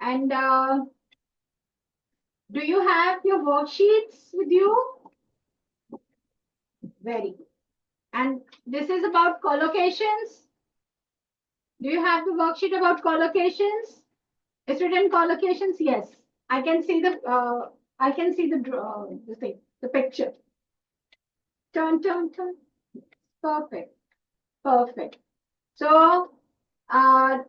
And do you have your worksheets with you? Very good. And this is about collocations. Do you have the worksheet about collocations? It's written collocations. Yes, I can see the this thing, the picture. Turn. Perfect. Perfect. So, as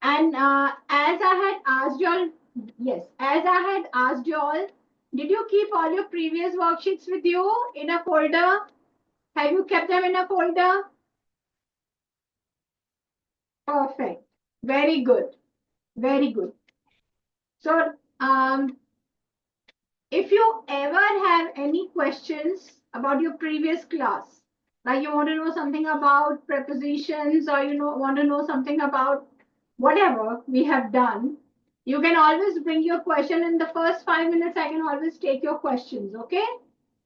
I had asked y'all, yes, as I had asked y'all, did you keep all your previous worksheets with you in a folder? Have you kept them in a folder? Perfect. Very good. Very good. So, if you ever have any questions about your previous class, like you want to know something about prepositions or want to know something about whatever we have done, you can always bring your question in the first 5 minutes. I can always take your questions, okay?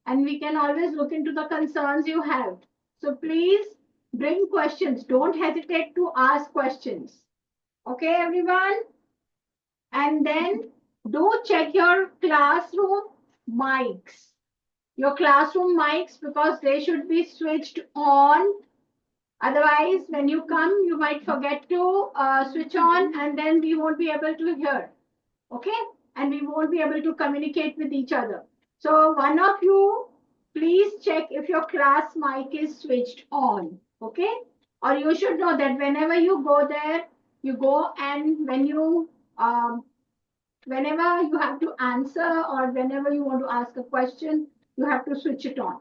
And we can always look into the concerns you have. So please bring questions. Don't hesitate to ask questions. Okay, everyone? And then do check your classroom mics. Your classroom mics, because they should be switched on. Otherwise, when you come, you might forget to switch on, and then we won't be able to hear. Okay? And we won't be able to communicate with each other. So one of you, please check if your class mic is switched on. Okay? Or you should know that whenever you go there, you go, and whenever you have to answer or whenever you want to ask a question, you have to switch it on.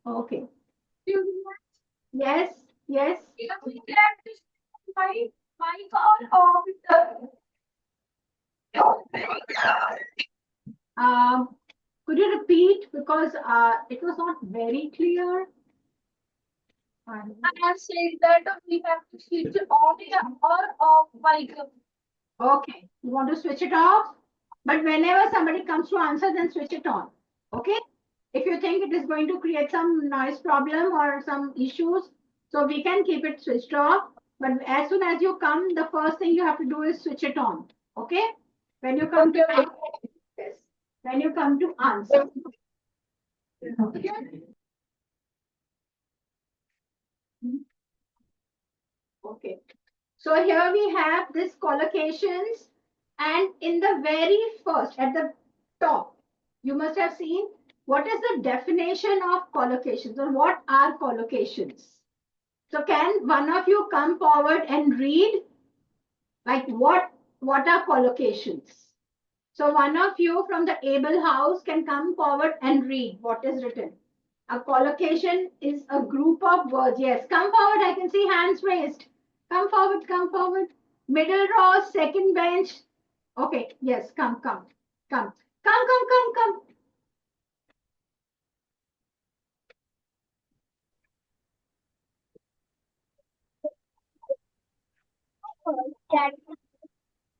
Okay. Yes, yes. Could you repeat, because it was not very clear? I have said that we have to switch on or off mic. Okay, you want to switch it off, but whenever somebody comes to answer, then switch it on. Okay, if you think it is going to create some noise problem or some issues, so we can keep it switched off, but as soon as you come, the first thing you have to do is switch it on. Okay, when you come to answer. Okay, so here we have this collocations, and in the very first, at the top, you must have seen what is the definition of collocations, or what are collocations. So can one of you come forward and read, like what are collocations? So one of you from the able house can come forward and read what is written. A collocation is a group of words. Yes, come forward. I can see hands raised. Come forward, come forward. Middle row, second bench. Okay, yes, come. Come.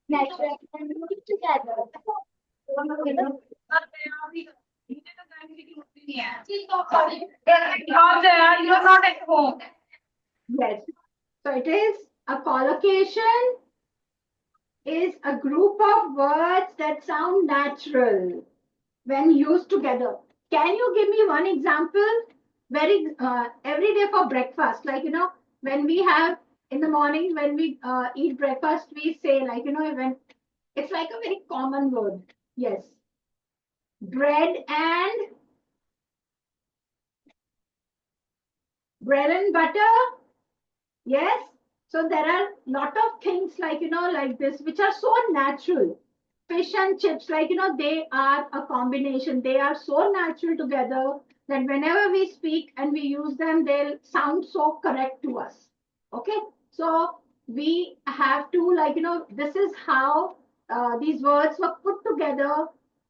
Natural and together. You're not at home. Yes. So it is a collocation is a group of words that sound natural when used together. Can you give me one example? Very every day for breakfast, like when we have in the morning when we eat breakfast, we say like when it's like a very common word. Yes, bread and butter. Yes. So there are lot of things like like this which are so natural. Fish and chips, like they are a combination. They are so natural together that whenever we speak and we use them, they'll sound so correct to us. Okay, so we have to this is how these words were put together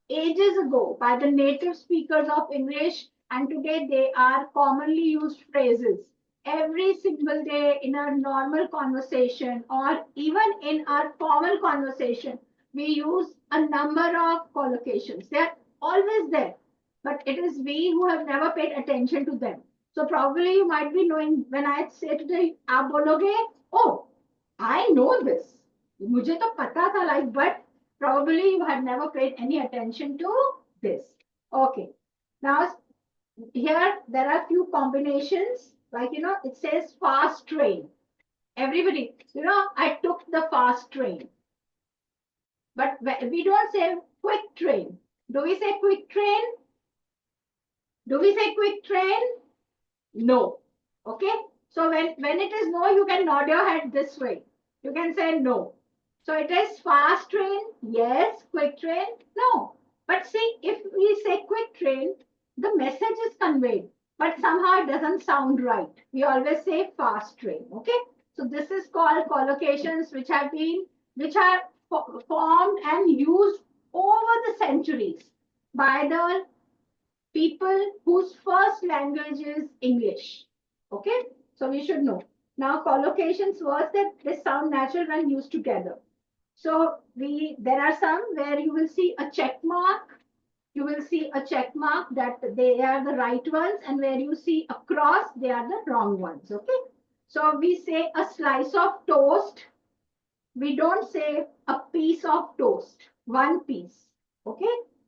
ages ago by the native speakers of English, and today they are commonly used phrases every single day in our normal conversation, or even in our formal conversation. We use a number of collocations. They're always there, but it is we who have never paid attention to them. So probably you might be knowing when I say today, aap bologe, oh, I know this. मुझे तो पता था, like, but probably you had never paid any attention to this. Okay. Now, here there are few combinations, like, it says fast train. Everybody, I took the fast train. But we don't say quick train. Do we say quick train? Do we say quick train? No. Okay. So when it is no, you can nod your head this way. You can say no. So it is fast train. Yes. Quick train. No. But see, if we say quick train, the message is conveyed, but somehow it doesn't sound right. We always say fast train. Okay. So this is called collocations which are formed and used over the centuries by the people whose first language is English. Okay, so we should know. Now, collocations words that they sound natural when used together. So there are some where you will see a check mark. You will see a check mark that they are the right ones, and where you see a cross, they are the wrong ones. Okay. So we say a slice of toast. We don't say a piece of toast, one piece. Okay.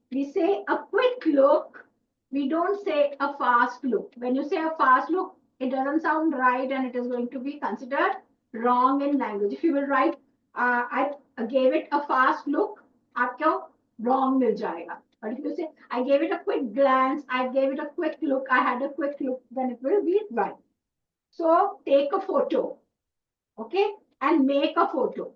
We say a quick look. We don't say a fast look. When you say a fast look, it doesn't sound right and it is going to be considered wrong in language. If you will write, I gave it a fast look, आपको wrong मिल जाएगा. But if you say, I gave it a quick glance, I gave it a quick look, I had a quick look, then it will be right. So take a photo, okay, and make a photo.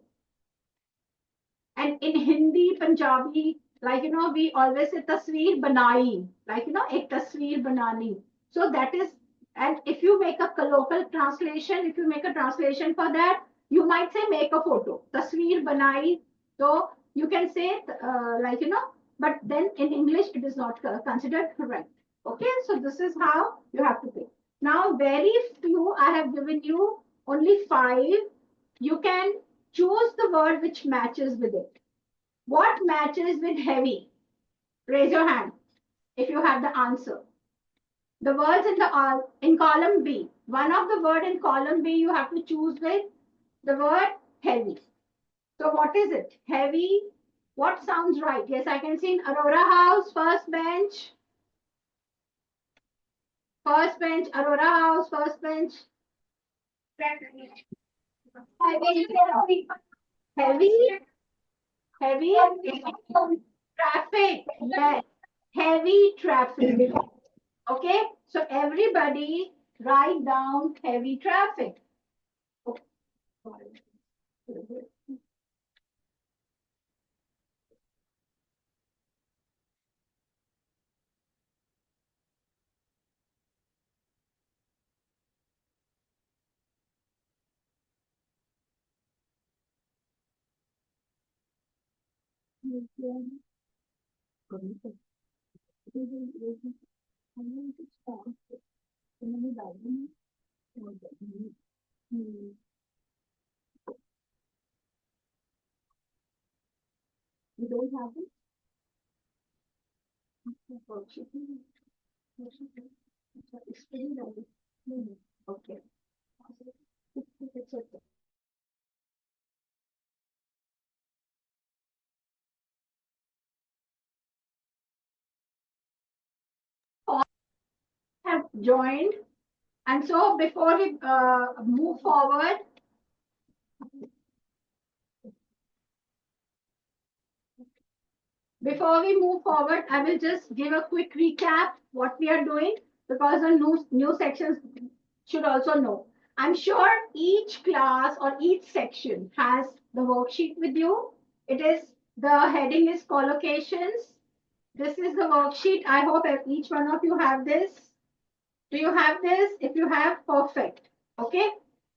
And in Hindi, Punjabi, like, we always say tasveer banai, like, ek tasveer banani. So that is, and if you make a local translation, if you make a translation for that, you might say make a photo, tasveer banai. So you can say, like, but then in English, it is not considered correct. Okay, so this is how you have to think. Now, very few, I have given you only 5. You can choose the word which matches with it. What matches with heavy? Raise your hand if you have the answer. The words in column B. One of the word in column B you have to choose with the word heavy. So what is it? Heavy. What sounds right? Yes, I can see in Aurora House, first bench. First bench, Aurora House, first bench. Heavy. Heavy traffic. Yes. Heavy traffic. Okay. So everybody write down heavy traffic. Okay. You don't have it? Okay. It's okay. All have joined, and so before we move forward, I will just give a quick recap what we are doing, because the new sections should also know. I'm sure each class or each section has the worksheet with you. It is, the heading is collocations. This is the worksheet. I hope each one of you have this. Do you have this? If you have, perfect. Okay.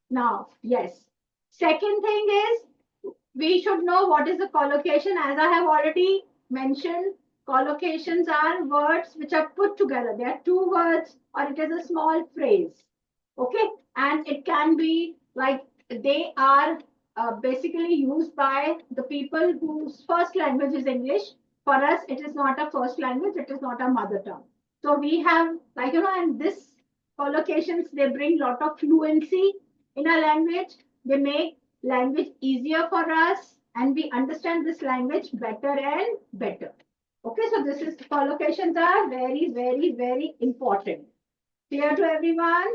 Now, yes. Second thing is, we should know what is the collocation. As I have already mentioned, collocations are words which are put together. They are two words or it is a small phrase. Okay. And it can be like, they are basically used by the people whose first language is English. For us, it is not a first language. It is not a mother tongue. So we have, like, and this collocations, they bring lot of fluency in our language. They make language easier for us and we understand this language better and better. Okay, so this is collocations are very, very, very important. Clear to everyone?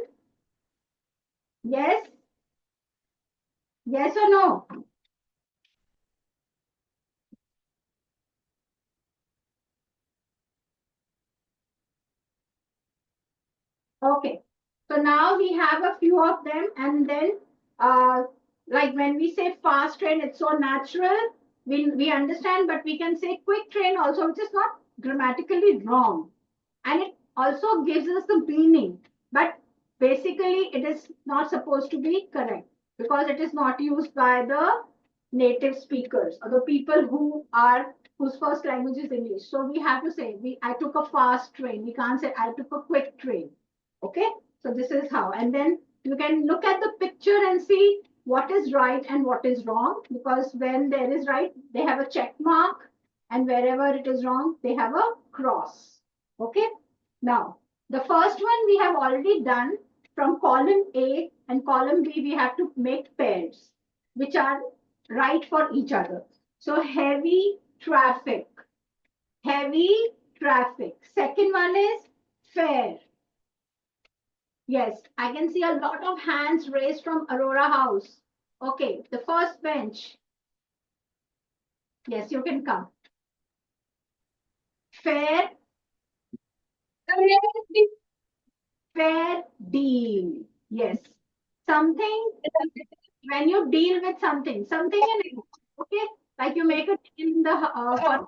Yes? Yes or no? Okay. So now we have a few of them and then like when we say fast train, it's so natural. We understand, but we can say quick train also, which is not grammatically wrong. And it also gives us the meaning. But basically, it is not supposed to be correct because it is not used by the native speakers or the people whose first language is English. So we have to say, I took a fast train. We can't say I took a quick train. Okay, so this is how. And then you can look at the picture and see what is right and what is wrong, because when there is right, they have a check mark, and wherever it is wrong, they have a cross. Okay, now the first one we have already done. From column A and column B, we have to make pairs which are right for each other. So heavy traffic, heavy traffic. Second one is fair. Yes, I can see a lot of hands raised from Aurora House. Okay, the first bench. Yes, you can come. Fair, fair deal. Yes. Something, when you deal with something, something in it, okay? Like you make a deal in the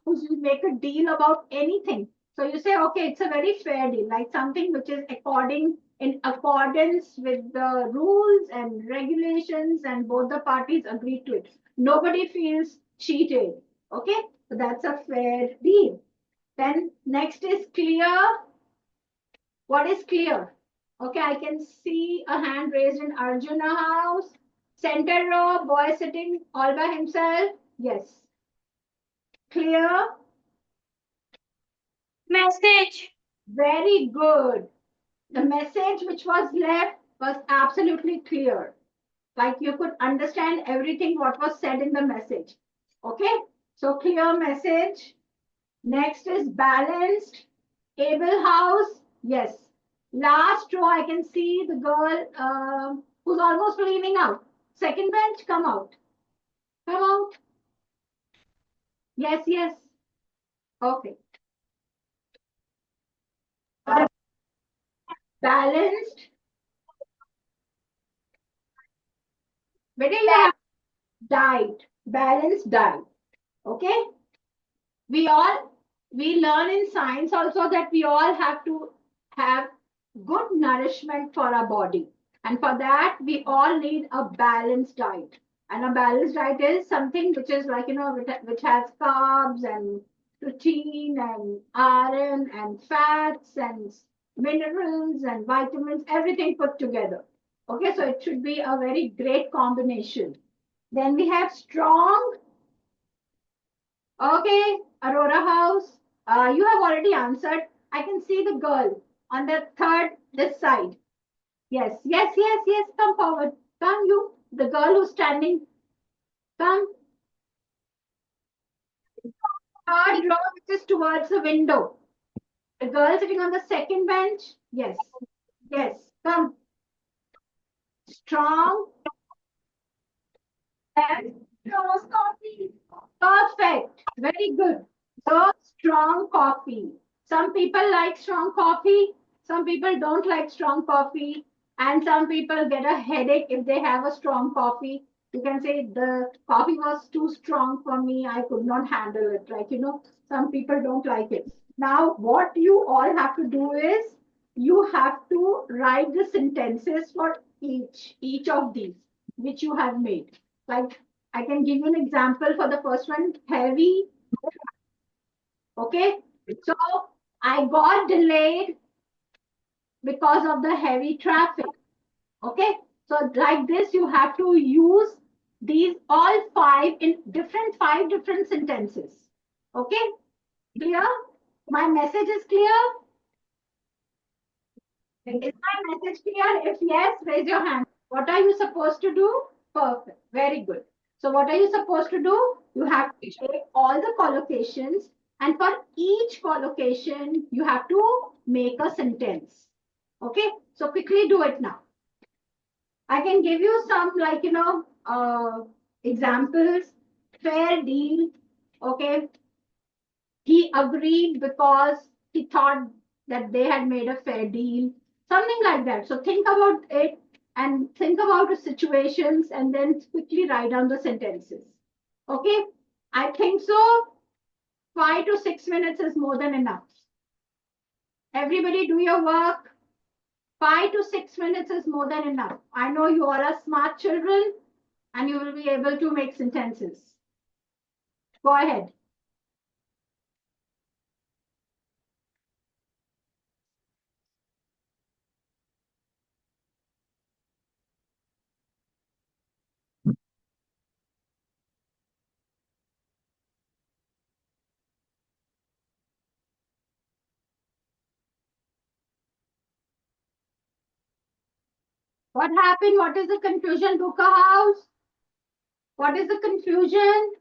you make a deal about anything. So you say, okay, it's a very fair deal, like something which is in accordance with the rules and regulations, and both the parties agree to it. Nobody feels cheated. Okay, so that's a fair deal. Then next is clear. What is clear? Okay, I can see a hand raised in Arjuna house. Center row, boy sitting all by himself. Yes. Clear. Message. Very good. The message which was left was absolutely clear. Like you could understand everything what was said in the message. Okay. So clear message. Next is balanced. Able house. Yes. Last row, I can see the girl who's almost leaning out. Second bench, come out. Come out. Yes, yes. Okay. Balanced. Whether you have diet, balanced diet. Okay. We all we learn in science also that we all have to have good nourishment for our body, and for that we all need a balanced diet. And a balanced diet is something which is like which has carbs and protein and iron and fats and minerals and vitamins, everything put together. Okay, so it should be a very great combination. Then we have strong. Okay, Aurora House. You have already answered. I can see the girl on the third, this side. Yes, yes, yes, yes. Come forward. Come, you. The girl who's standing. Come. Third row, which is towards the window. The girl sitting on the second bench. Yes, yes. Come. Strong. And Rose coffee. perfect. Very good. So strong coffee. Some people like strong coffee. Some people don't like strong coffee. And some people get a headache if they have a strong coffee. You can say the coffee was too strong for me. I could not handle it. Some people don't like it. Now, what you all have to do is you have to write the sentences for each of these which you have made. Like I can give you an example for the first one, heavy. Okay. So I got delayed because of the heavy traffic. Okay. So like this, you have to use these all five different sentences. Okay. Clear? My message is clear? Is my message clear? If yes, raise your hand. What are you supposed to do? Perfect. Very good. So what are you supposed to do? You have to take all the collocations, and for each collocation, you have to make a sentence. Okay. So quickly do it now. I can give you some examples. Fair deal. Okay. He agreed because he thought that they had made a fair deal, something like that. So think about it and think about the situations and then quickly write down the sentences. Okay, I think so. 5 to 6 minutes is more than enough. Everybody do your work. 5 to 6 minutes is more than enough. I know you are a smart children and you will be able to make sentences. Go ahead. What happened? What is the confusion, Buka House? What is the confusion?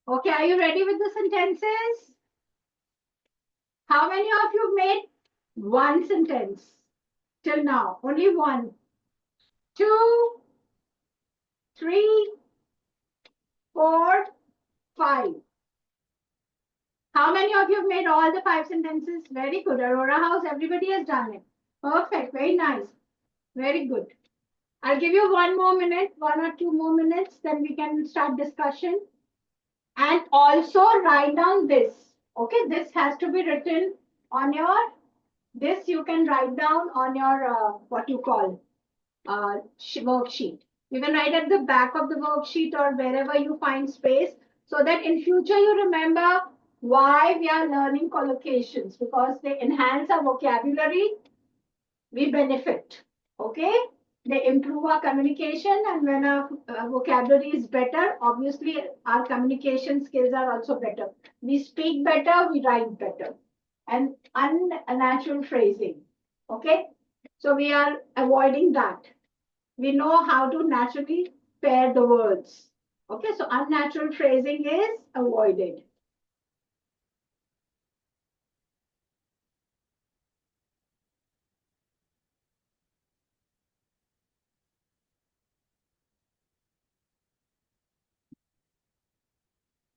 Okay, are you ready with the sentences? How many of you made one sentence till now? Only one, two, three, four, five. How many of you have made all the 5 sentences? Very good. Aurora House, everybody has done it. Perfect. Very nice. Very good. I'll give you 1 more minute, 1 or 2 more minutes, then we can start discussion. And also write down this. Okay, this has to be written on your, this you can write down on your, what you call, worksheet. You can write at the back of the worksheet or wherever you find space so that in future you remember why we are learning collocations, because they enhance our vocabulary, we benefit. Okay? They improve our communication, and when our vocabulary is better, obviously our communication skills are also better. We speak better, we write better. And unnatural phrasing. Okay? So we are avoiding that. We know how to naturally pair the words. Okay, so unnatural phrasing is avoided.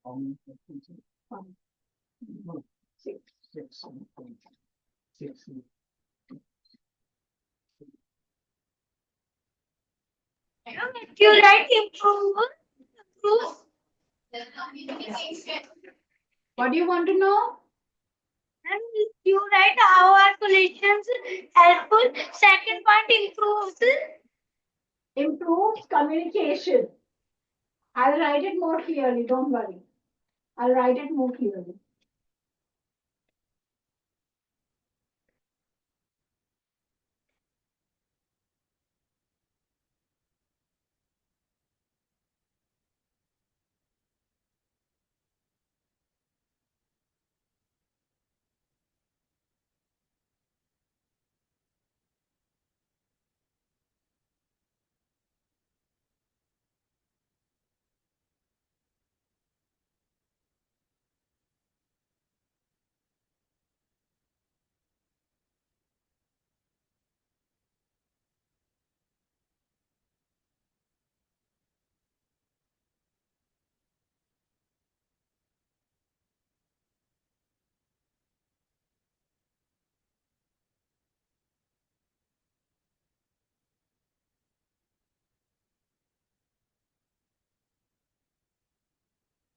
One, six. If you write improve. What do you want to know? And if you write how are collections helpful. Second point improves. Improves communication. I'll write it more clearly, don't worry. I'll write it more clearly.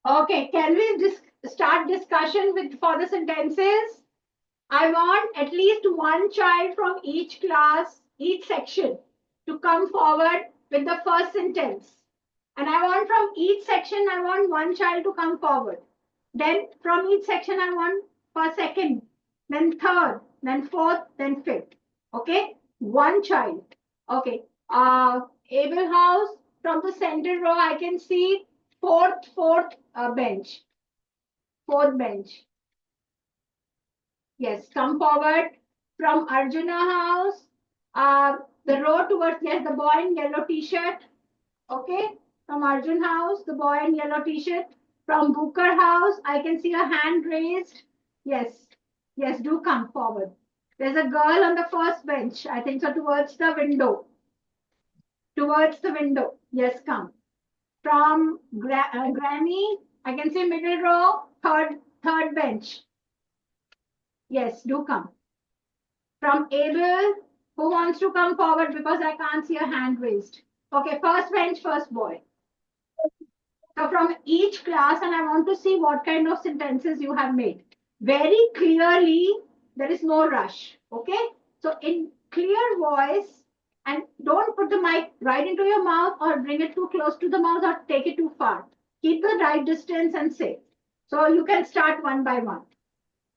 Okay, can we start discussion with for the sentences? I want at least one child from each class, each section, to come forward with the first sentence. And I want from each section, I want one child to come forward. Then from each section, I want for second, then third, then fourth, then fifth. Okay, one child. Okay, Able House, from the center row, I can see fourth bench, fourth bench. Yes, come forward from Arjuna House. The road towards, yes, the boy in yellow t-shirt. Okay, from Arjun House, the boy in yellow t-shirt. From Booker House, I can see a hand raised. Yes, yes, do come forward. There's a girl on the first bench. I think so, towards the window. Towards the window. Yes, come. From Grammy, I can see middle row, third bench. Yes, do come. From Abel, who wants to come forward because I can't see a hand raised. Okay, first bench, first boy. So from each class, and I want to see what kind of sentences you have made. Very clearly, there is no rush. Okay, so in clear voice, and don't put the mic right into your mouth or bring it too close to the mouth or take it too far. Keep the right distance and say. So you can start one by one.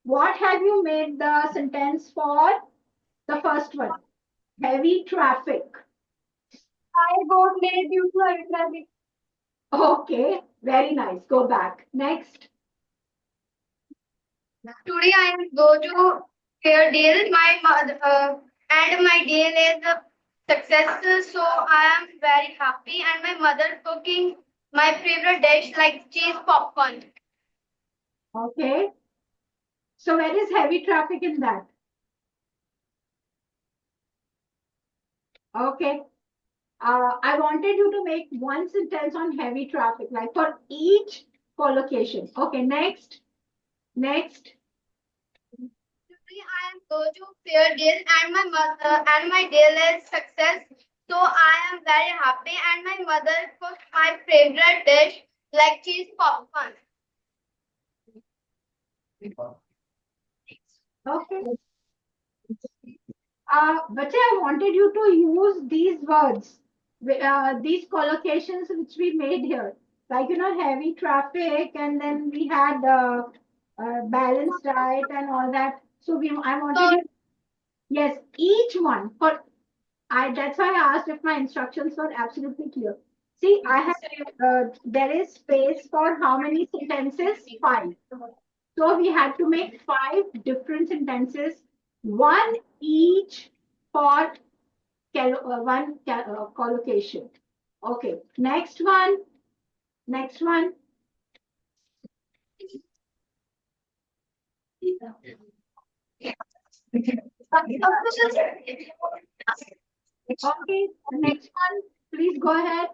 What have you made the sentence for? The first one. Heavy traffic. I got late due to heavy traffic. Okay, very nice. Go back. Next. Today I am go to Fair my mother and my day is a success. So I am very happy and my mother cooking My favorite dish like cheese popcorn. Okay. So where is heavy traffic in that? Okay. I wanted you to make one sentence on heavy traffic, like for each collocation. Okay, next. Next. Today I am go to fair deal and my mother and my deal is success. So I am very happy and my mother cooked my favorite dish like cheese popcorn. Okay. Bache, I wanted you to use these words, these collocations which we made here. Like, heavy traffic, and then we had balanced diet and all that. So I wanted So you, yes, each one. That's why I asked if my instructions were absolutely clear. See, there is space for how many sentences? Five. So we had to make five different sentences, one each for collocation. Okay, next one. Next one. Okay, the next one. Please go ahead.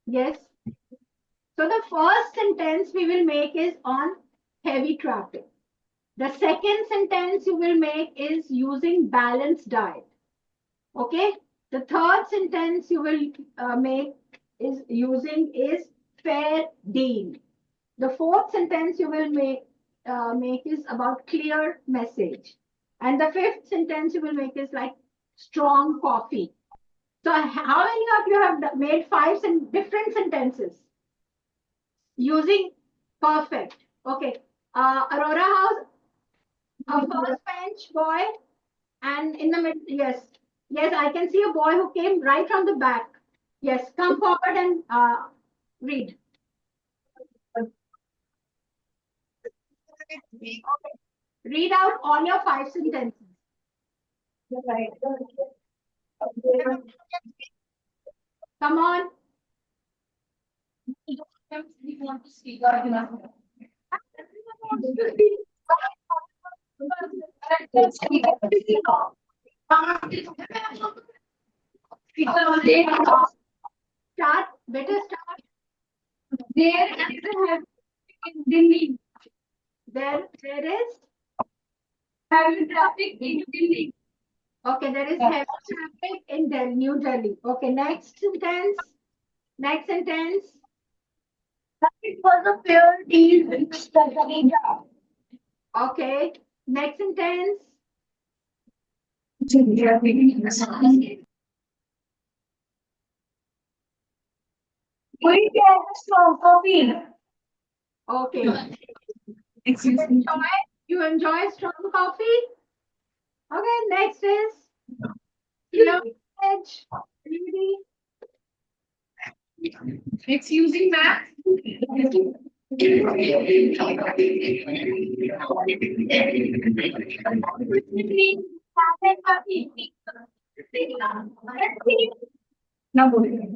Yes. So the first sentence we will make is on heavy traffic. The second sentence you will make is using balanced diet. Okay. The third sentence you will make is fair deal. The fourth sentence you will make is about clear message. And the fifth sentence you will make is like strong coffee. So how many of you have made five different sentences using perfect? Okay. Aurora House, a first bench boy, and in the mid, yes, yes, I can see a boy who came right from the back. Yes, come forward and read. Okay. Read out all your five sentences. Come on. Start. Better start. There is in Delhi. There is. Heavy traffic in Delhi. Okay, there is heavy traffic in New Delhi. Okay, next sentence. Next sentence. It was a fair deal with the Okay, next sentence. We get a strong coffee. Okay, Excuse me. you enjoy strong coffee? Okay, next is edge. Ready? Excusing math. Now go ahead.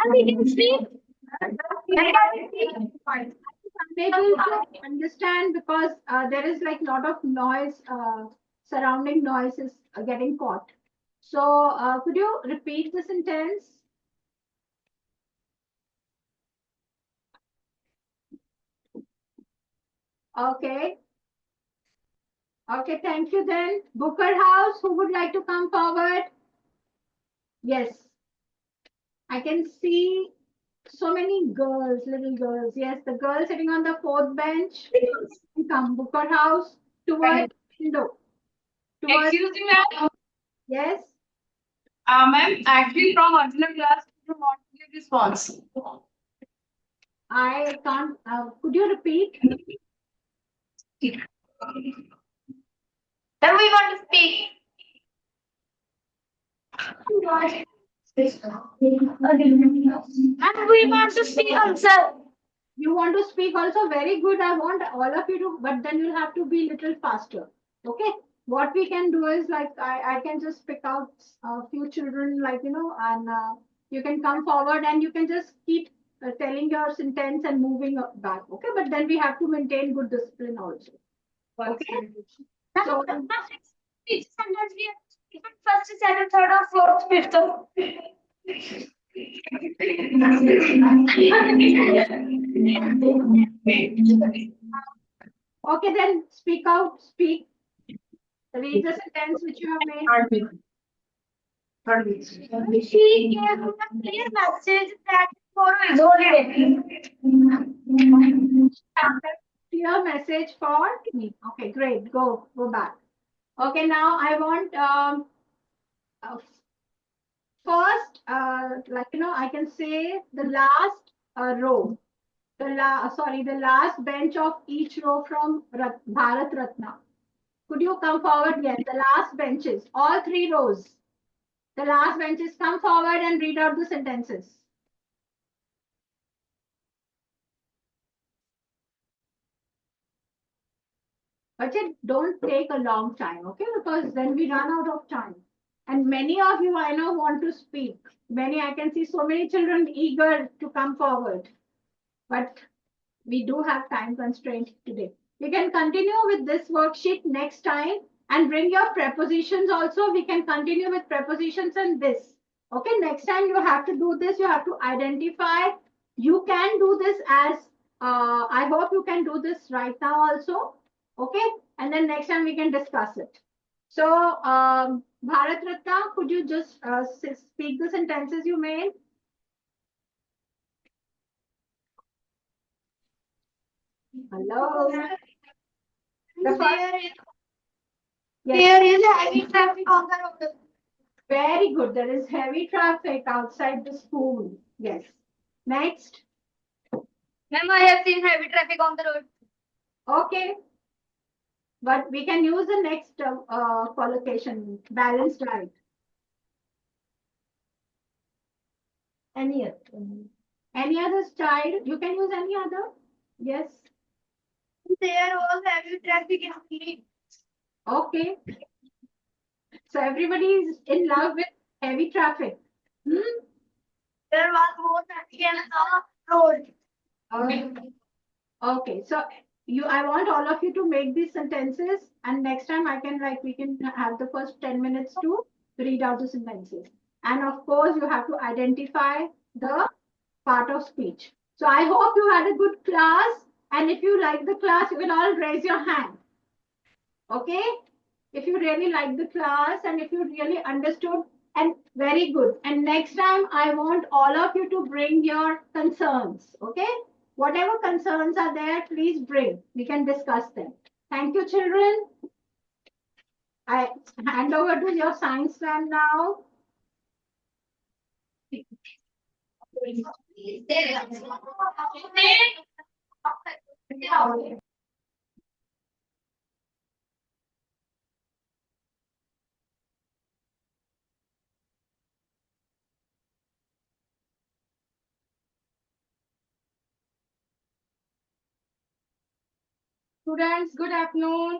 Unable to understand because there is like lot of noise, surrounding noise is getting caught. So could you repeat the sentence? Okay. Okay, thank you then. Booker House, who would like to come forward? Yes, I can see so many girls, little girls. Yes, the girl sitting on the fourth bench. Come, Booker House, towards window. Towards, Excuse me, ma'am. yes, Ma'am, actually from original class, you want to give response. I can't. Could you repeat? Then we want to speak. And we want to speak answer. You want to speak also, very good. I want all of you to, but then you'll have to be little faster. Okay. What we can do is like I can just pick out a few children, like and you can come forward and you can just keep telling your sentence and moving back. Okay. But then we have to maintain good discipline also. Okay. So Each sentence we have even first, second, third, or fourth, fifth. okay, then speak out, speak, read the sentence which you have made. She gave me a clear message that tomorrow is holiday. Clear message for me. Okay, great. Go back. Okay, now I want uh, first, like I can say the last row, the last bench of each row from Bharat Ratna. Could you come forward? Yes, the last benches, all three rows. The last benches, come forward and read out the sentences. But it don't take a long time, okay? Because then we run out of time. And many of you I know want to speak. Many, I can see so many children eager to come forward. But we do have time constraint today. You can continue with this worksheet next time and bring your prepositions also. We can continue with prepositions and this. Okay, next time you have to do this. You have to identify. You can do this as, I hope you can do this right now also. Okay, and then next time we can discuss it. So, Bharat Ratna, could you just speak the sentences you made? Hello. The first, yes. There is heavy traffic on the road. Very good. There is heavy traffic outside the school. Yes. Next. Ma'am, I have seen heavy traffic on the road. Okay. But we can use the next collocation, balanced diet. Any other? Any other child? You can use any other? Yes. There was heavy traffic in the Okay. So everybody is in love with heavy traffic. Hmm? There was more traffic in the road. Okay, so I want all of you to make these sentences, and next time we can have the first 10 minutes to read out the sentences. And of course, you have to identify the part of speech. So I hope you had a good class, and if you like the class, you can all raise your hand. Okay? If you really like the class and if you really understood, and very good. And next time, I want all of you to bring your concerns. Okay? Whatever concerns are there, please bring. We can discuss them. Thank you, children. I hand over to your science lab now. Students, good afternoon.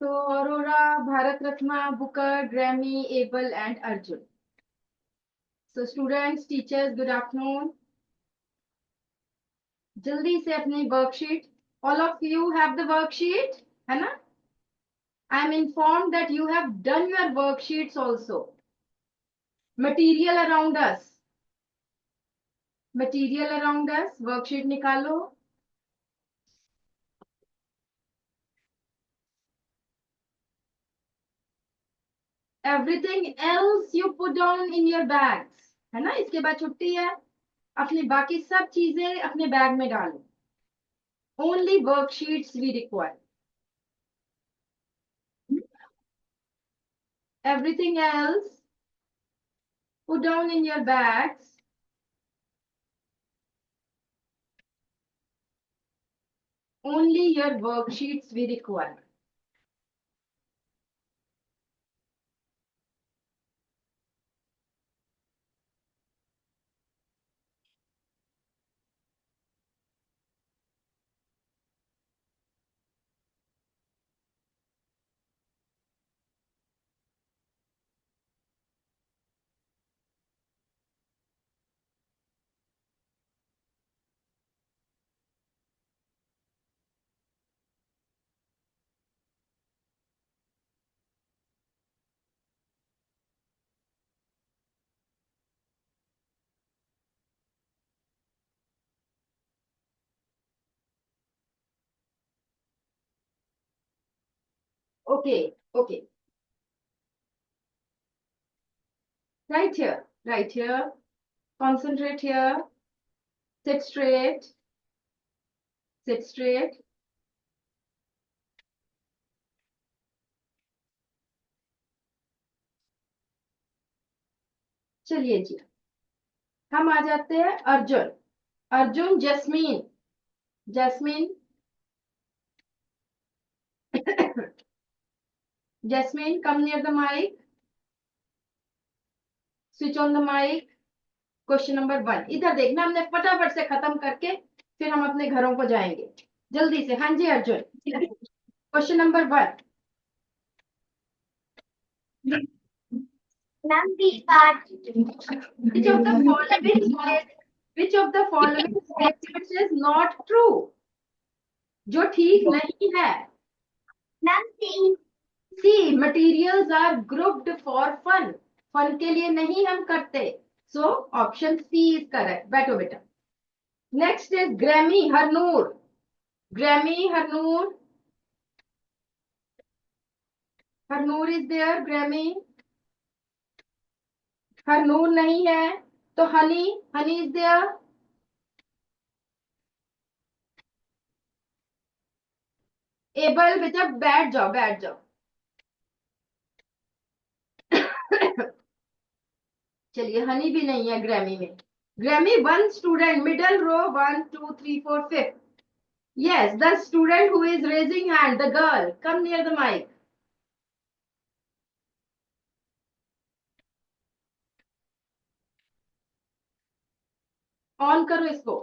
So, Aurora, Bharat Ratna, Booker, Grammy, Abel, and Arjun. So, students, teachers, good afternoon. जल्दी से अपनी worksheet. All of you have the worksheet, है ना? I am informed that you have done your worksheets also. Material around us. Material around us. Worksheet निकालो. Everything else you put down in your bags. है ना? इसके बाद छुट्टी है. अपनी बाकी सब चीजें अपने बैग में डालो. Only worksheets we require. Everything else put down in your bags. only your worksheets we require. Okay, okay. Right here, right here. Concentrate here. Sit straight. Sit straight. चलिए जी, हम आ जाते हैं Arjun. Arjun, jasmine. Jasmine. Jasmine, come near the mic. Switch on the mic. Question number 1 इधर देखना, हमने फटाफट से खत्म करके फिर हम अपने घरों को जाएंगे जल्दी से. हाँ जी Arjun, question number 1. Ma'am, the part. Which of the following which of the following statements is not true? जो ठीक नहीं है. Ma'am, C. C, materials are grouped for fun. Fun के लिए नहीं हम करते. So option C is correct. बैठो बेटा. Next is Grammy Harnoor. Grammy Harnoor. Harnoor is there. Grammy. Harnoor नहीं है तो Honey. Honey is there. Able बेटा बैठ जाओ, बैठ जाओ. चलिए, हनी भी नहीं है ग्रैमी में. Grammy, one student, middle row, 1 2 3 4 5. Yes, the student who is raising hand, the girl, come near the mic. On करो इसको.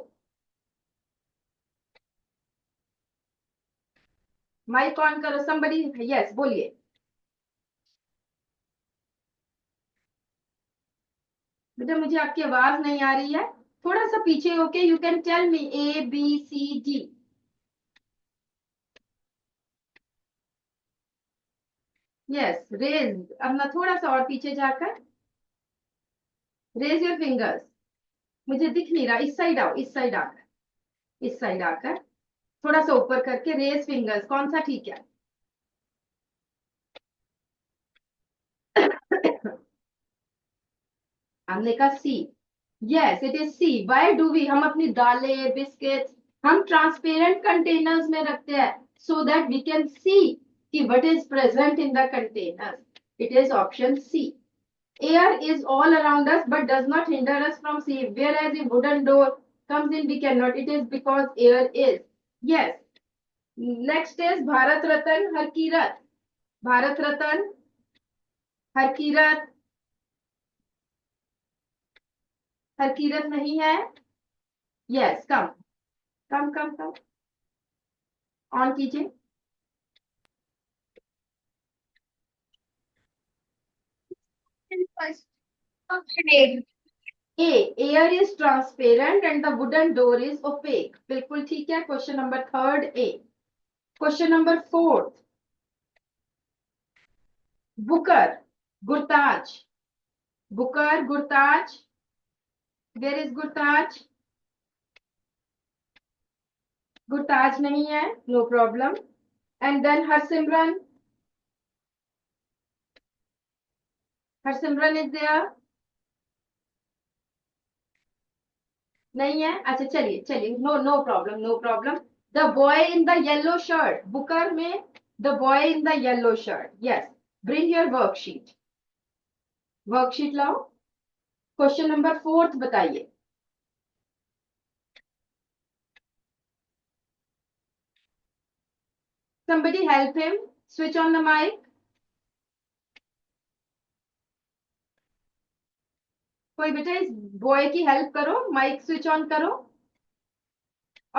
माइक ऑन करो. somebody, yes, बोलिए. बेटा मुझे आपकी आवाज नहीं आ रही है. थोड़ा सा पीछे होके you can tell me ABCD. Yes, raise. अपना थोड़ा सा और पीछे जाकर रेज योर फिंगर्स. मुझे दिख नहीं रहा. इस साइड आओ, इस साइड आकर, इस साइड आकर थोड़ा सा ऊपर करके रेज फिंगर्स. कौन सा ठीक है? हमने कहा C. Yes, it is C. Why do we, हम अपनी दालें, बिस्किट्स हम ट्रांसपेरेंट कंटेनर्स में रखते हैं so that we can see कि what is present in the container. It is option C. Air is all around us but does not hinder us from seeing, whereas a wooden door comes in we cannot. It is because air is. Yes. Next is Bharat Ratan Harkirat. Bharat Ratan Harkirat. Harkirat नहीं है. Yes, come come come come. On कीजिए. First. Option A. Air is transparent and the wooden door is opaque. बिल्कुल ठीक है. Question number 3 A. Question number 4, Booker Gurtaj. Booker Gurtaj. Where is Gurtaj? Gurtaj नहीं है, no problem. And then Harsimran. Harsimran is there? नहीं है. अच्छा, चलिए चलिए, no no problem, no problem. The boy in the yellow shirt. Booker में the boy in the yellow shirt. Yes. Bring your worksheet. Worksheet लाओ. Question number 4 बताइए. Somebody help him. Switch on the mic. कोई बेटा इस boy की help करो, mic switch on करो.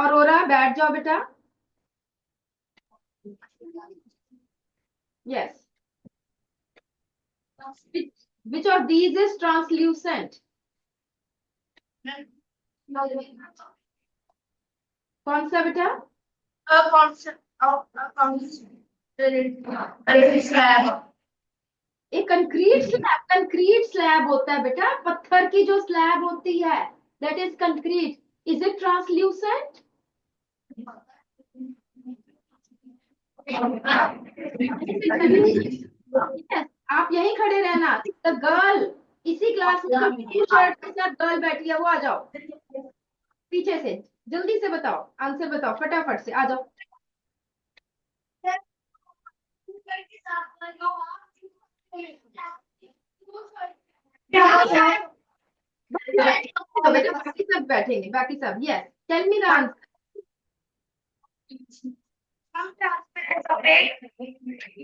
और बैठ जाओ बेटा. Yes. Which of these is translucent? कौन सा बेटा? एक कंक्रीट स्लैब होता है बेटा, पत्थर की जो स्लैब होती है, that is concrete. Is it translucent? Yes, आप यहीं खड़े रहना. द गर्ल, इसी क्लास में जो ब्लू शर्ट के साथ गर्ल बैठी है वो आ जाओ पीछे से. जल्दी से बताओ, आंसर बताओ फटाफट से, आ जाओ. बेटा बाकी सब बैठेंगे, बाकी सब. Yes, tell me the answer.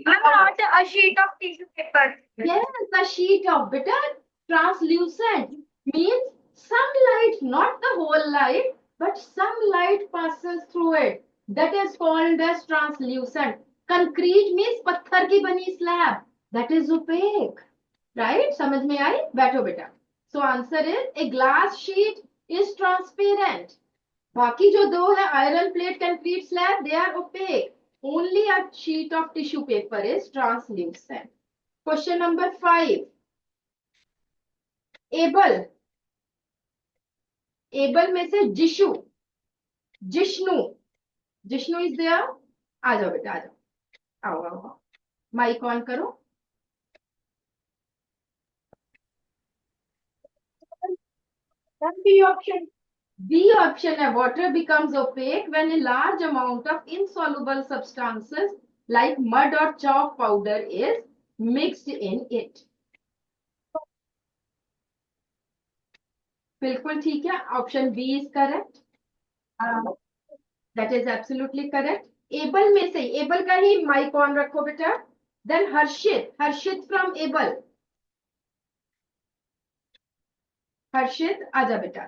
Not a sheet of tissue paper. Yes, the sheet of bitter translucent means some light, not the whole light, but some light passes through it. That is called as translucent. Concrete means पत्थर की बनी slab. That is opaque. Right? समझ में आई? बैठो बेटा. So answer is a glass sheet is transparent. बाकी जो दो है iron plate, concrete slab, they are opaque. Only a sheet of tissue paper is translucent. Question number 5. Able. Able में से जिशु, जिष्णु, जिष्णु इज देयर. आ जाओ बेटा, आ जाओ. आओ आओ आओ. माइक ऑन करो. B option है, water becomes opaque when a large amount of insoluble substances like mud or chalk powder is mixed in it. बिल्कुल ठीक है. Option B is correct. That is absolutely correct. Able में से, able का ही mike on रखो बेटा. Then Harshit, Harshit from able. Harshit आजा बेटा.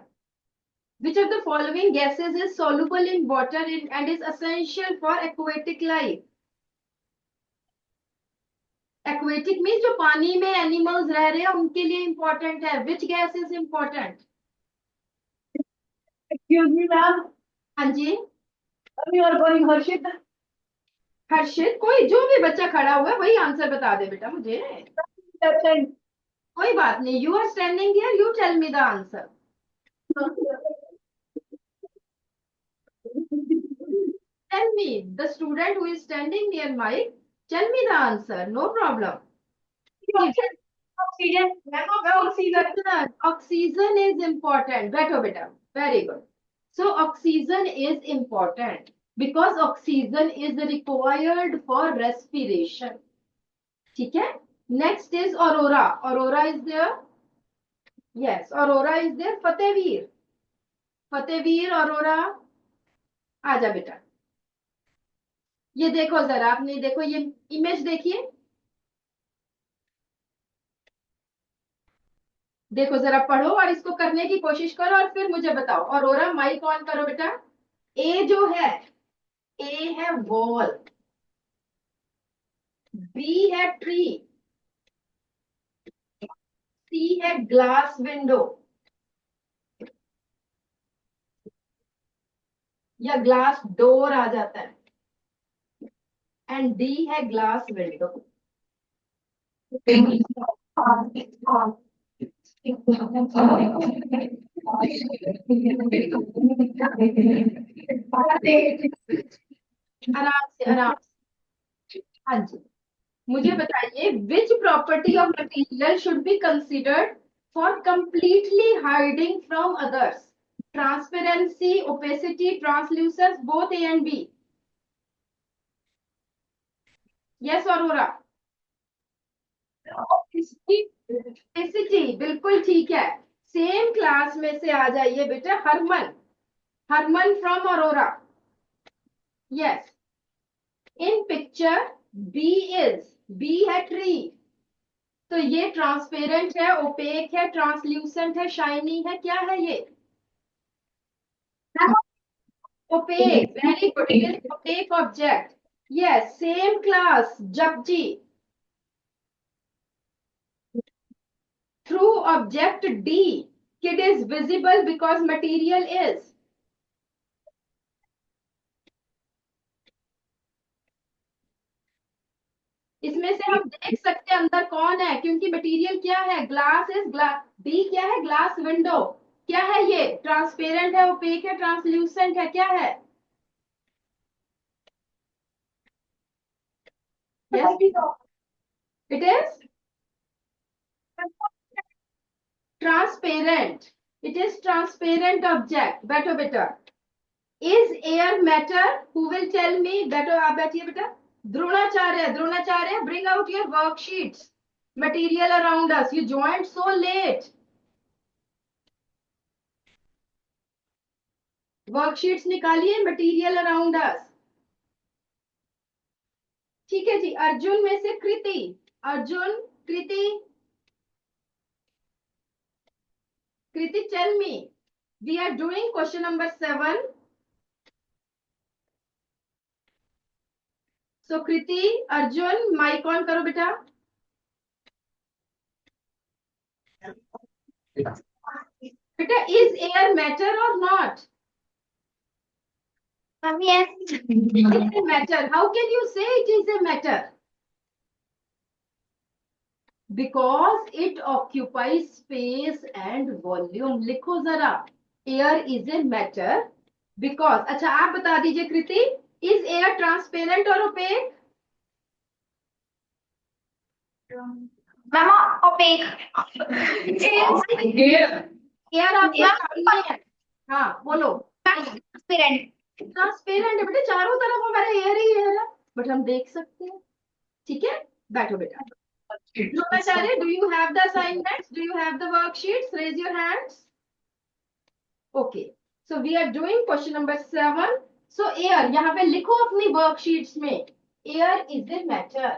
Which of the following gases is soluble in water and is essential for aquatic life? Aquatic means जो पानी में एनिमल्स रह रहे हैं उनके लिए इंपॉर्टेंट है. Which gas is important? Excuse me, ma'am. हाँ जी. You are calling Harshit? हर्षित, कोई जो भी बच्चा खड़ा हुआ है वही आंसर बता दे बेटा मुझे. कोई बात नहीं. You are standing here, you tell me the answer. Tell me, the student who is standing near Mike, tell me the answer. No problem. Oxygen. Oxygen. Oxygen is important. बैठो बेटा. Very good. So oxygen is important because oxygen is required for respiration. ठीक है. Next is aurora. Aurora is there. Yes, aurora is there. फतेहवीर, फतेहवीर, aurora. आजा बेटा. ये देखो जरा, आपने देखो ये इमेज देखिए. देखो जरा, पढ़ो और इसको करने की कोशिश करो और फिर मुझे बताओ. और औरा माइक ऑन करो बेटा. ए जो है, ए है वॉल, बी है ट्री, सी है ग्लास विंडो या ग्लास डोर आ जाता है, एंड डी है ग्लास विंडो. आराम से, आराम से. हाँ जी. मुझे बताइए, which property of material should be considered for completely hiding from others? Transparency, opacity, translucence, both A and B. Yes Arora? Opacity, बिल्कुल ठीक है. सेम क्लास में से आ जाइए बेटा Harman. Harman from Aurora. Yes. In picture B है ट्री, तो ये ट्रांसपेरेंट है, ओपेक है, ट्रांसल्यूसेंट है, शाइनी है, क्या है ये? Opaque, very good, it is opaque object. Yes, same class, Japji. Through object D, it is visible because material is. इसमें से हम देख सकते हैं अंदर कौन है, क्योंकि मटेरियल क्या है, ग्लास इज ग्लास। डी क्या है, ग्लास विंडो। क्या है ये, ट्रांसपेरेंट है, ओपेक है, ट्रांसल्यूसेंट है, क्या है? Yes, it is transparent. It is transparent object. बैठो बेटा। Is air matter? Who will tell me? बैठो, आप बैठिए बेटा। Dronacharya, Dronacharya, bring out your worksheets. Material around us. You joined so late. Worksheets निकालिए, मटेरियल अराउंड अस। ठीक है जी, अर्जुन में से Kriti. Arjun, Kriti, Kriti tell me, we are doing question number 7। So Kriti, Arjun, mike on करो बेटा। बेटा, इज एयर मैटर और not? Yes. It is a matter. How can you say it is a matter? Because it occupies space and volume. लिखो जरा, air is a matter because। अच्छा, आप बता दीजिए कृति, is air transparent और opaque? Mama, opaque. Air आपके सामने है। हाँ बोलो। Transparent. ट्रांसपेरेंट है बेटे, चारों तरफ हमारा एयर ही एयर है, बट हम देख सकते हैं। ठीक है, बैठो बेटा। Dronacharya, do you have the assignments? Do you have the worksheets? Raise your hands. Okay, so we are doing question number 7। So air, यहाँ पे लिखो अपनी वर्कशीट्स में, air is a matter.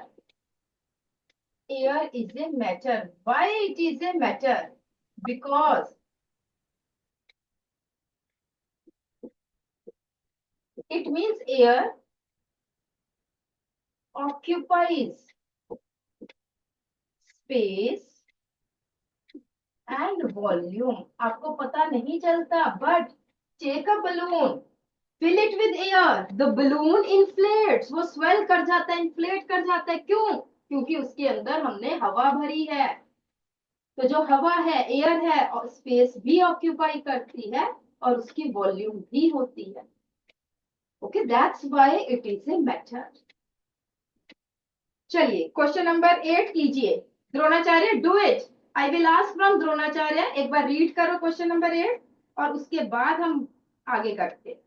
Air is a matter. Why it is a matter? Because it means air occupies space and volume। आपको पता नहीं चलता, but take a balloon, fill it with air, the balloon inflates। वो swell कर जाता है, inflate कर जाता है, क्यों? क्योंकि उसके अंदर हमने हवा भरी है। तो जो हवा है, एयर है, और स्पेस भी ऑक्यूपाई करती है और उसकी वॉल्यूम भी होती है। Okay, that's why it is a matter. चलिए, क्वेश्चन नंबर 8 कीजिए। Dronacharya, do it. I will ask from Dronacharya. एक बार रीड करो क्वेश्चन नंबर 8 और उसके बाद हम आगे करते हैं।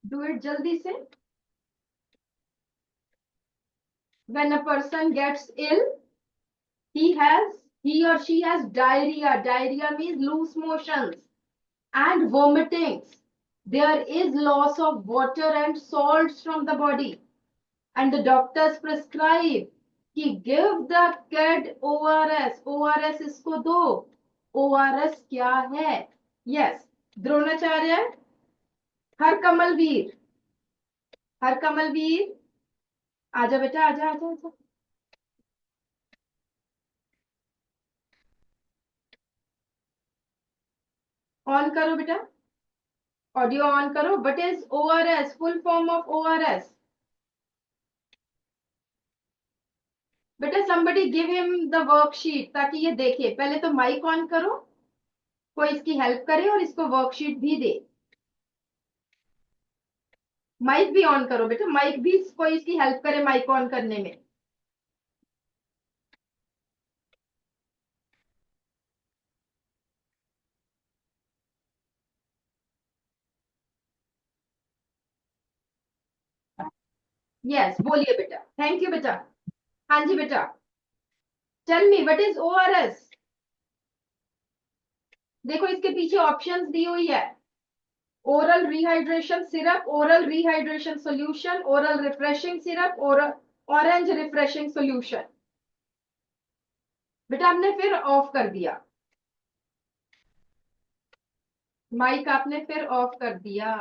डू इट जल्दी से। When a person gets ill, he or she has diarrhea. Diarrhea means loose motions and vomitings. There is loss of water and salts from the body, and the doctors prescribe कि give the kid ORS। ORS इसको दो। ORS क्या है? Yes, Dronacharya. हर कमल वीर, हर कमल वीर, आजा बेटा, आजा आजा आजा। ऑन करो बेटा, ऑडियो ऑन करो। What is ORS? Full form of ORS? बेटा, somebody give him the worksheet ताकि ये देखे। पहले तो माइक ऑन करो, कोई इसकी हेल्प करे और इसको वर्कशीट भी दे। माइक भी ऑन करो बेटा, माइक भी कोई इसकी हेल्प करे माइक ऑन करने में। यस, बोलिए बेटा। थैंक यू बेटा। हाँ जी बेटा। Tell me what is ORS? देखो इसके पीछे ऑप्शंस दी हुई है, oral rehydration syrup, oral rehydration solution, oral refreshing syrup, oral orange refreshing solution. बेटा आपने फिर ऑफ कर दिया माइक, आपने फिर ऑफ कर दिया।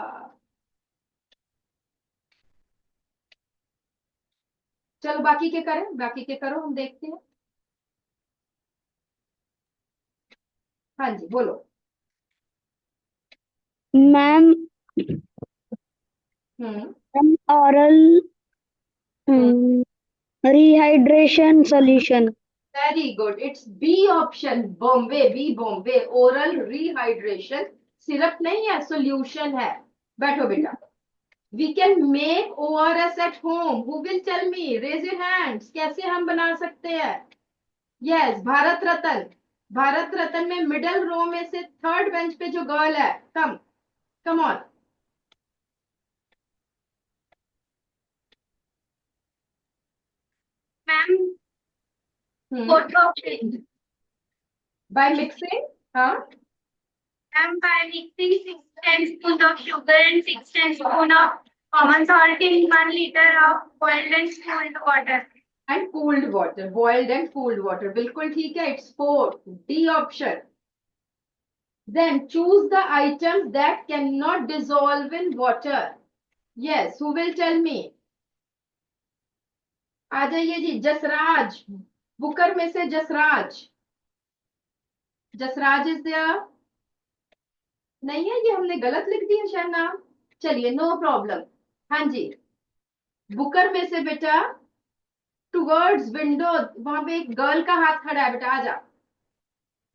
चलो बाकी के करें, बाकी के करो, हम देखते हैं। हाँ जी बोलो। Ma'am hmm oral rehydration solution. Very good, it's B option, Bombay, B Bombay, oral rehydration syrup नहीं है, सॉल्यूशन है। बैठो बेटा। We can make ORS at home, who will tell me, raise your hands, कैसे हम बना सकते हैं? यस, भारत रत्न। भारत रत्न में मिडल रो में से थर्ड बेंच पे जो गर्ल है, come come on. Ma'am photo by mixing, हाँ and by mixing 6 tablespoons of sugar and 6 tablespoons of common salt in 1 liter of boiled and cooled water. And cooled water, boiled and cooled water, बिल्कुल ठीक है, it's 4, D option. Then choose the items that can not dissolve in water. Yes, who will tell me? आ जाइए जी, Jasraj, Booker में से Jasraj. Jasraj is there? नहीं है, ये हमने गलत लिख दिया शायद नाम। चलिए नो प्रॉब्लम। हाँ जी, बुकर में से बेटा टुवर्ड्स विंडो, वहां पे एक गर्ल का हाथ खड़ा है बेटा, आ जा।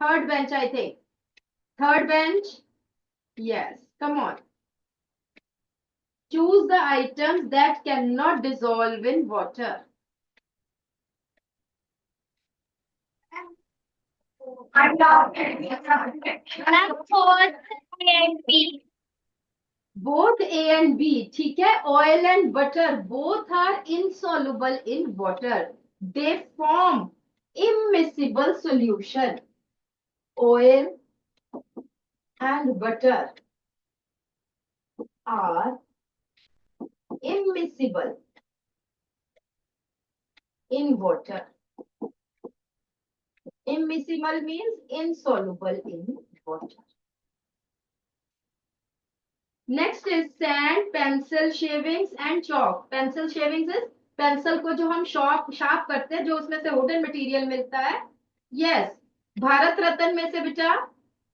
Third bench I think, third bench, yes, come on. Choose the items that can not dissolve in water. Ma'am, 4 and B. Both A and B, ठीक है। Oil and butter both are insoluble in water, they form immiscible solution. Oil and butter are immiscible in water. Immiscible means insoluble in water. Next is sand, pencil shavings and chalk. Pencil shavings is pencil को जो हम sharp करते हैं, जो उसमें से wooden material मिलता है। यस, भारत रत्न में से बेटा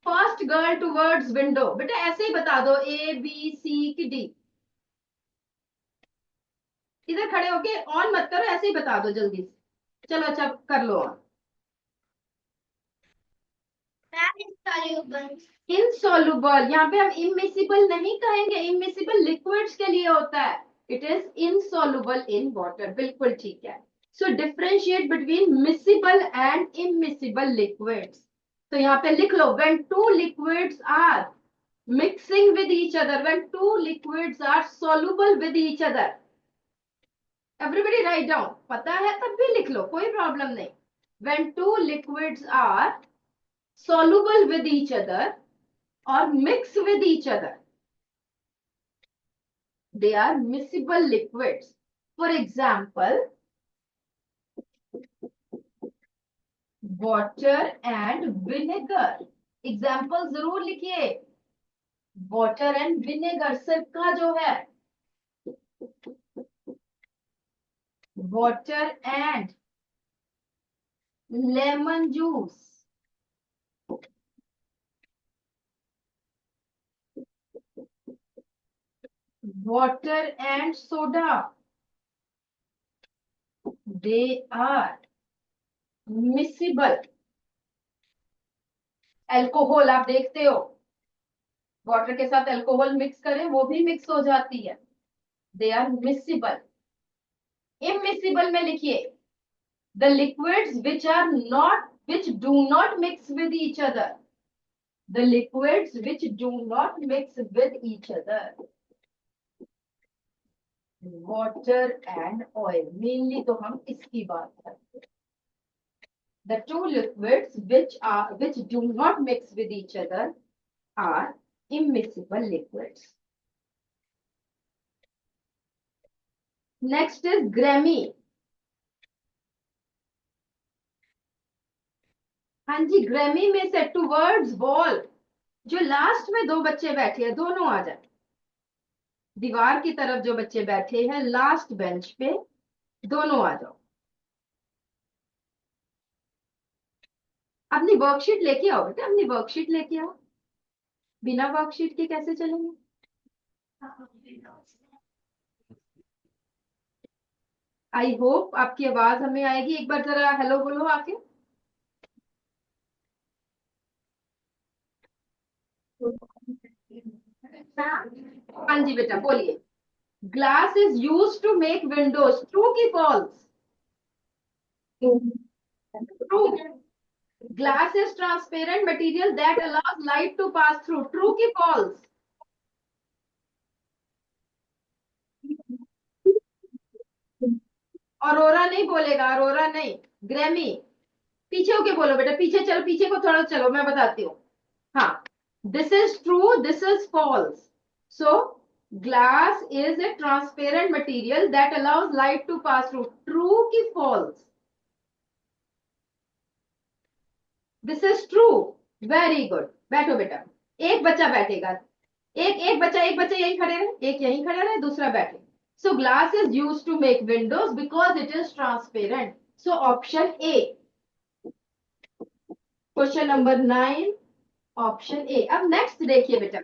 फर्स्ट गर्ल टुवर्ड्स विंडो, बेटा ऐसे ही बता दो, ABCD। इधर खड़े होके ऑन मत करो, ऐसे ही बता दो जल्दी से। चलो अच्छा कर लो ऑन। इनसॉल्युबल, यहाँ पे हम इमिसिबल नहीं कहेंगे, इमिसिबल लिक्विड्स के लिए होता है, it is insoluble in water, बिल्कुल ठीक है। So differentiate between miscible and immiscible liquids. तो यहाँ पे लिख लो, when two liquids are mixing with each other, when two liquids are soluble with each other. Everybody write down, पता है तब भी लिख लो, कोई प्रॉब्लम नहीं। When two liquids are soluble with each other or mix with each other, they are miscible liquids. For example, water and vinegar. Example जरूर लिखिए, water and vinegar, सिरका जो है, water and lemon juice, water and soda, they are miscible. Alcohol आप देखते हो, water के साथ अल्कोहल मिक्स करें वो भी मिक्स हो जाती है, दे आर मिसिबल। इमिसिबल में लिखिए, the liquids which do not mix with each other, the liquids which do not mix with each other, water and oil, mainly तो हम इसकी बात करते हैं। The two liquids which do not mix with each other are immiscible liquids. Next is Grammy. हाँ जी, Grammy में set two words ball. जो last में दो बच्चे बैठे हैं दोनों आ जाए. दीवार की तरफ जो बच्चे बैठे हैं लास्ट बेंच पे दोनों आ जाओ. अपनी वर्कशीट लेके आओ बेटा, अपनी वर्कशीट लेके आओ. बिना वर्कशीट के कैसे चलेंगे? आई होप आपकी आवाज हमें आएगी. एक बार जरा हेलो बोलो आके. हाँ जी बेटा बोलिए. Glass is use to make windows. True की false? True. Glass is transparent material that allows light to pass through. True की फॉल्स? अरोरा नहीं बोलेगा, अरोरा नहीं. ग्रैमी पीछे होके बोलो बेटा, पीछे चलो, पीछे को थोड़ा चलो, मैं बताती हूँ. हाँ, this is true, this is false. So glass is a transparent material that allows light to pass through. True की false? This is true. Very good. बैठो बेटा. एक बच्चा बैठेगा. एक बच्चा यहीं खड़े रहे, एक यहीं खड़ा रहे, दूसरा बैठे. So glass is used to make windows because it is transparent. So option A. Question number 9. Option A. अब next देखिए बेटा.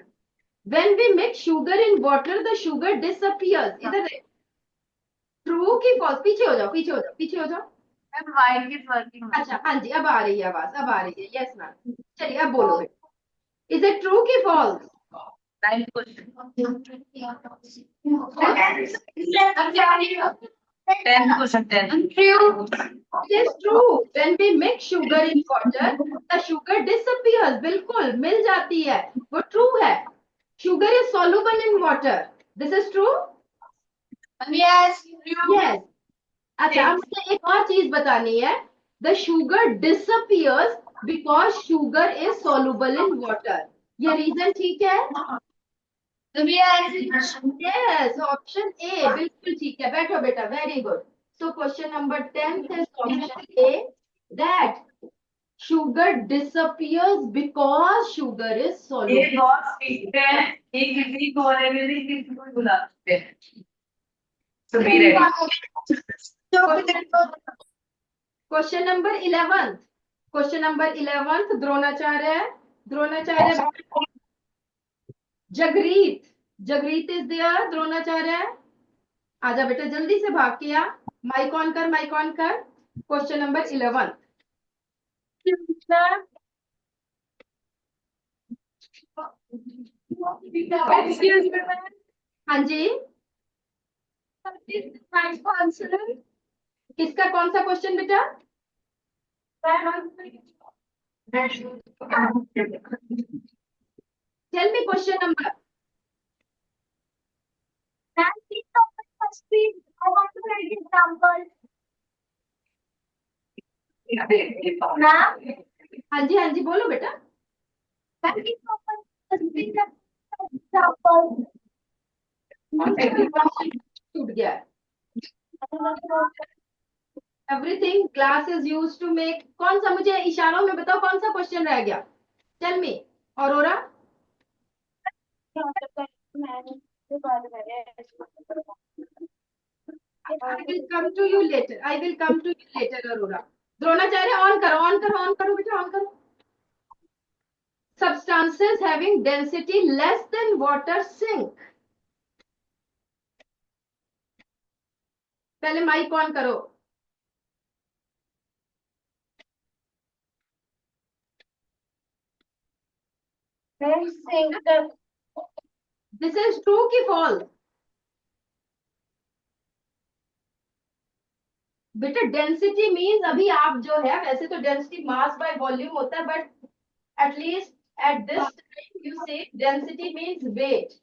When we mix sugar in water, the sugar disappears. इधर देखो. True की false? पीछे हो जाओ, पीछे हो जाओ, पीछे हो जाओ. अच्छा हाँ जी, अब आ रही है आवाज, अब आ रही है. Yes ma'am. चलिए अब बोलो बेटा. Is it true की false? It is true. When we mix sugar in water, the sugar disappears. बिल्कुल मिल जाती है, वो true है. Sugar is soluble in water. This is true. Yes. Yes. अच्छा, अब मुझे एक और चीज बतानी है. The sugar disappears because sugar is soluble in water. ये रीजन ठीक है? Yes. Yes, option A बिल्कुल ठीक है. बैठो बेटा. Very good. So question number 10 is option A, that sugar disappears because sugar is soluble. Question number 11th. Question number 11th. Dronacharya. Dronacharya. जगरीत. जगरीत is there. Dronacharya आजा बेटा, जल्दी से भाग के आ. माइक ऑन कर, माइक ऑन कर. Question number 11. हाँ जी, किसका कौन सा क्वेश्चन बेटा? Tell me question number. हाँ जी बोलो बेटा. छूट गया. Everything glass is use to make. कौन सा, मुझे इशारों में बताओ कौन सा क्वेश्चन रह गया. Tell me. Aurora. I will come to you later. I will come to you later, Aurora. Dronacharya on करो, ऑन करो, ऑन करो बेटा, ऑन करो. Substances having density less than water sink. पहले माइक ऑन करो. This is true की false? बेटा density means, अभी आप जो है, वैसे तो डेंसिटी मास बाय वॉल्यूम होता है, but at least at this time you say density means weight.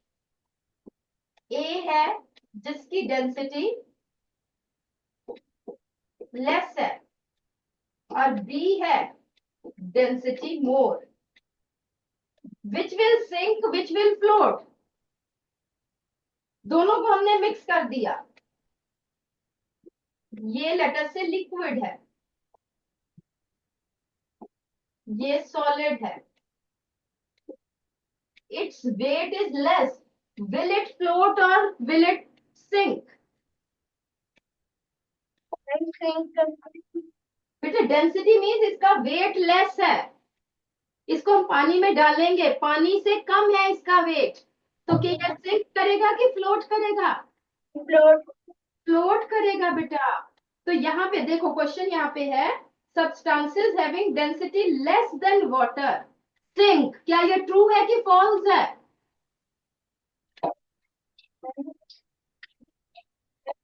A है जिसकी डेंसिटी लेस है और बी है density more. Which will sink which will float, दोनों को हमने मिक्स कर दिया. ये लेटर से लिक्विड है, ये सॉलिड है. Its weight is less, will it float और विल इट सिंक? बेटा डेंसिटी मीन्स इसका वेट लेस है, इसको हम पानी में डालेंगे, पानी से कम है इसका वेट, तो क्या सिंक करेगा कि फ्लोट करेगा? फ्लोट करेगा बेटा. तो यहाँ पे देखो क्वेश्चन यहाँ पे है substances having density less than water sink. क्या ये ट्रू है कि फॉल्स है?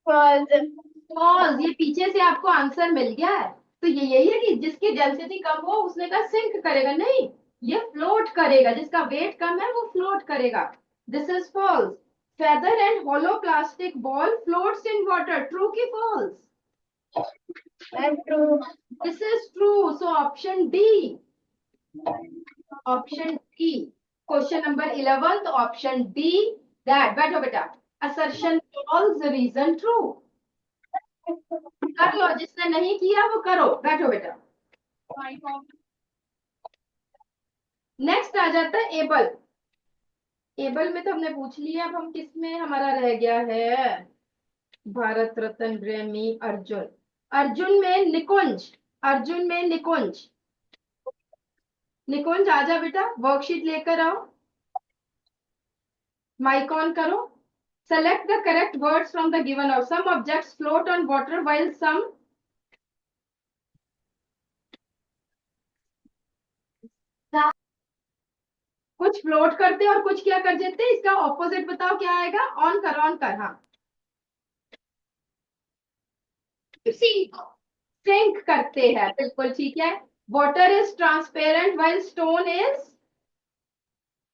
फॉल्स. ये पीछे से आपको आंसर मिल गया है. तो ये यही है कि जिसकी डेंसिटी कम हो उसने कहा सिंक करेगा, नहीं, ये फ्लोट करेगा. जिसका वेट कम है वो फ्लोट करेगा. This is false. Feather and hollow plastic ball floats in water. True ki false? This is true. So option D. Option D. Question number 11. Option D. That. बैठो बेटा. Assertion false. Reason true. कर लो, जिसने नहीं किया वो करो. बैठो बेटा. नेक्स्ट आ जाता है एबल. एबल में तो हमने पूछ लिया. अब हम किस में हमारा रह गया है? भारत रत्न, ग्रैमी, अर्जुन. अर्जुन में निकुंज. अर्जुन में निकुंज. निकुंज आजा बेटा, वर्कशीट लेकर आओ. माइक ऑन करो. Select the correct words from the given of some objects float on water while some. कुछ फ्लोट करते और कुछ क्या कर देते, इसका ऑपोजिट बताओ क्या आएगा. ऑन कर, ऑन कर. हाँ, सिंक करते हैं, बिल्कुल ठीक है. Water is transparent while stone is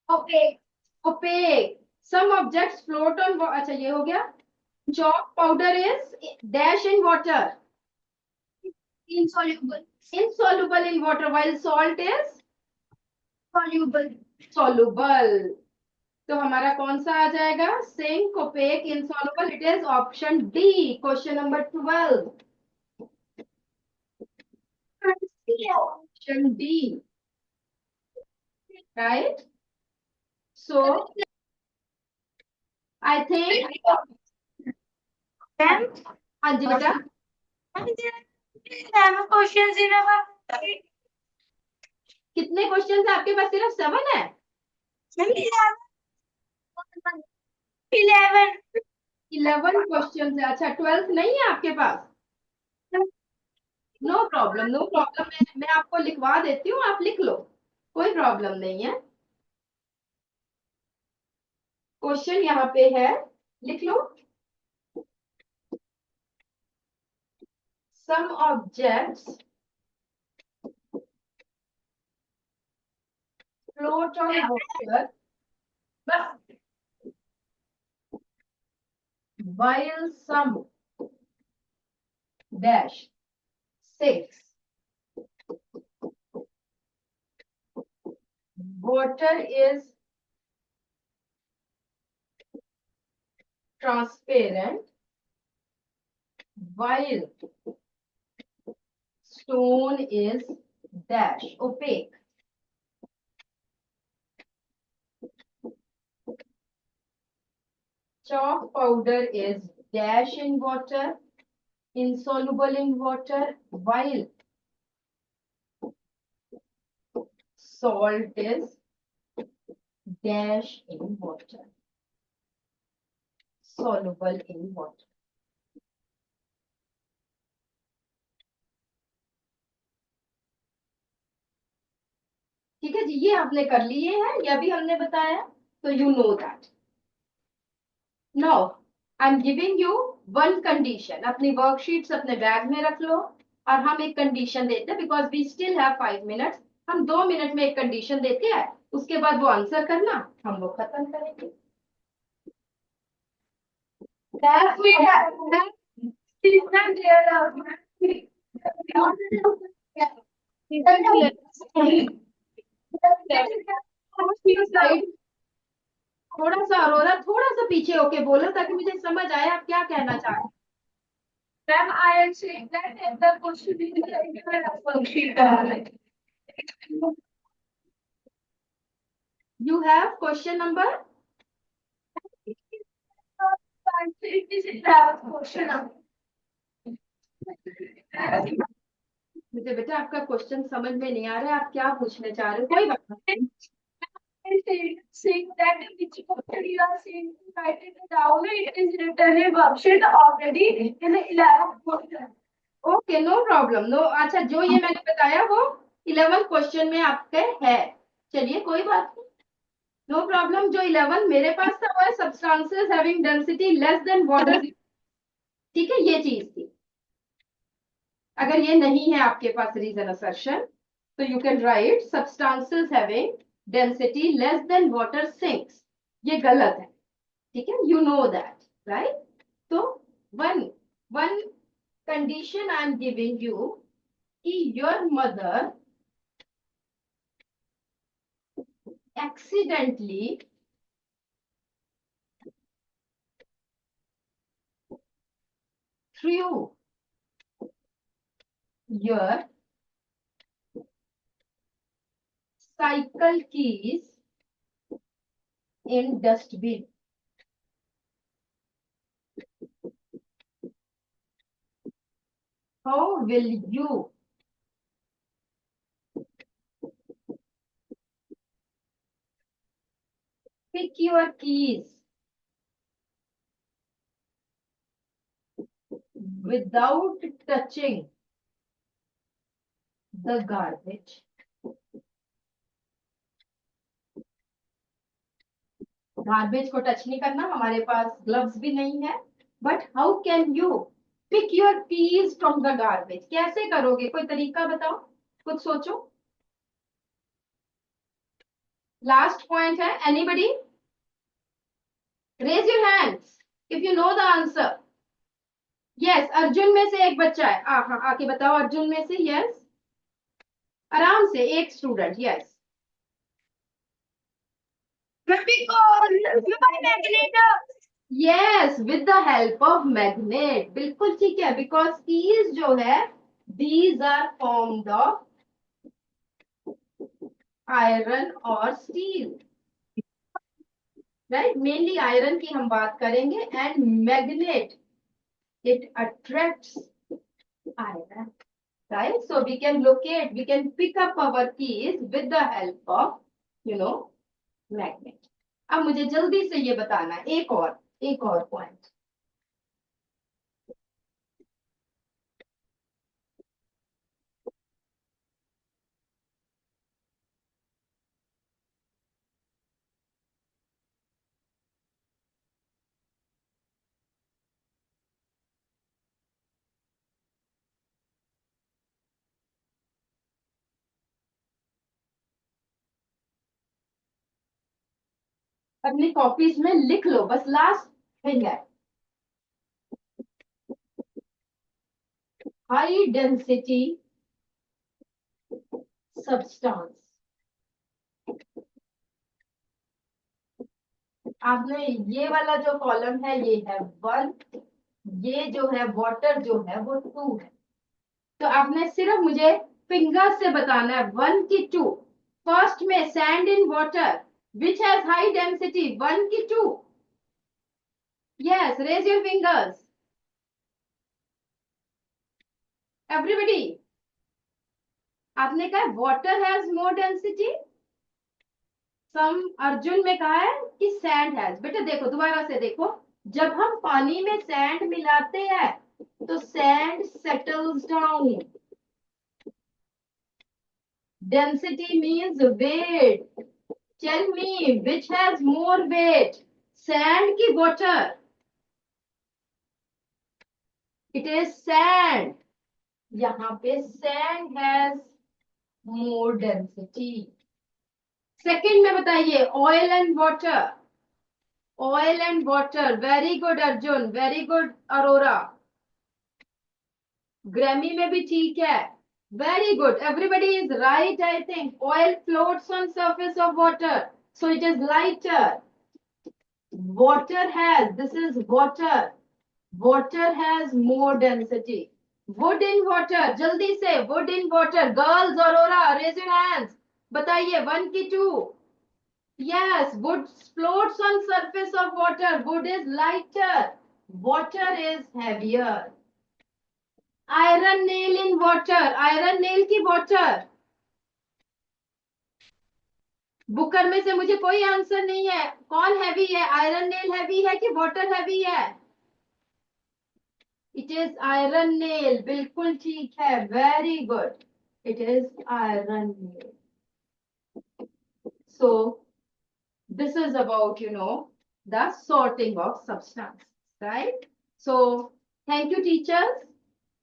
opaque. Some objects float on. अच्छा ये हो गया. chalk powder is dash in water, insoluble in water, while salt is soluble. तो हमारा कौन सा आ जाएगा? Sink, opaque, insoluble. It is option D. Question number 12. Option D, right. So I think. हाँ जी बेटा. कितने क्वेश्चन है आपके पास? सिर्फ 7 है? 11 क्वेश्चन है. अच्छा 12th नहीं है आपके पास? No problem, no problem. मैं आपको लिखवा देती हूँ, आप लिख लो, कोई प्रॉब्लम नहीं है. क्वेश्चन यहाँ पे है, लिख लो. Some objects float on water while some dash 6 water is transparent while stone is dash opaque. Chalk powder is dash in water, insoluble in water, while salt is dash in water, soluble in water. ठीक है जी, ये आपने कर लिए हैं, ये भी हमने बताया, तो you know that. No I am giving you one condition. अपनी वर्कशीट्स अपने बैग में रख लो, और हम एक कंडीशन देते हैं because we still have 5 minutes. हम 2 मिनट में एक कंडीशन देते हैं, उसके बाद वो आंसर करना, हम वो खत्म करेंगे. That we have. थोड़ा सा अरोरा, थोड़ा सा पीछे होके बोलो ताकि मुझे समझ आए आप क्या कहना चाह रहे हैं। Ma'am, I am saying that if the question is like a worksheet, You have question number? it is a question. मुझे बेटा आपका क्वेश्चन समझ में नहीं आ रहा है, आप क्या पूछने चाह रहे हो? कोई बात नहीं। Saying that which question you are saying to write it down, it is written in worksheet already in 11th question. Okay, no problem, no. अच्छा, जो ये मैंने बताया वो 11 क्वेश्चन में आपके है। चलिए कोई बात नहीं, नो प्रॉब्लम। जो 11 मेरे पास था वो है substances having density less than water. ठीक है, ये चीज थी। अगर ये नहीं है आपके पास रीजन असर्शन, तो you can write substances having density less than water sinks. ये गलत है, ठीक है, यू नो दैट, राइट? तो one one condition I am giving you कि your mother accidentally threw your cycle keys in dustbin. How will you pick your keys without touching the garbage? Garbage को touch नहीं करना, हमारे पास gloves भी नहीं है, but how can you pick your keys from the garbage? कैसे करोगे? कोई तरीका बताओ, कुछ सोचो। लास्ट पॉइंट है, anybody raise your hands if you know the answer. Yes, Arjun में से एक बच्चा है, हाँ आके बताओ अर्जुन में से। यस, आराम से एक student. Yes, yes, with the help of magnet. बिल्कुल ठीक है, बिकॉज कीज जो है these are formed of iron और स्टील, राइट? मेनली आयरन की हम बात करेंगे, and magnet it attracts iron, right? So we can locate, we can pick up our keys with the help of, magnet. अब मुझे जल्दी से ये बताना है, एक और पॉइंट। अपनी कॉपीज में लिख लो, बस लास्ट थिंग है, हाई डेंसिटी सब्सटेंस। आपने ये वाला जो कॉलम है ये है 1, ये जो है वाटर जो है वो 2 है। तो आपने सिर्फ मुझे फिंगर से बताना है 1 की 2। फर्स्ट में sand in water which has high density, 1 की 2। Yes, raise your fingers everybody. आपने कहा water has more density, some Arjun में कहा है कि सैंड हैज। बेटा देखो, दोबारा से देखो, जब हम पानी में सैंड मिलाते हैं तो sand settles down. Density means weight. Tell me which has more weight, sand की वाटर? It is sand. यहाँ पे sand has more density. Second में बताइए, oil and water. Oil and water, very good Arjun, very good Aurora. Grammy में भी ठीक है, Very good. Everybody is right, I think. Oil floats on surface of water. So it is lighter. Water has, this is water. Water has more density. Wood in water. Jaldi say wood in water. Girls, Aurora, raise your hands. Bataiye, 1 ki 2. Yes, wood floats on surface of water. Wood is lighter. Water is heavier. Iron nail in water. Iron nail की water. Booker में से मुझे कोई answer नहीं है. कौन heavy है? Iron nail heavy है कि वाटर हैवी है? It is iron nail. बिल्कुल ठीक है. Very good. It is iron nail. So this is about, the sorting of substance, right? So thank you teachers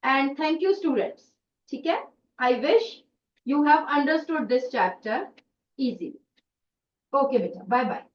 and thank you students. ठीक है? I wish you have understood this chapter easily. Okay beta, bye bye.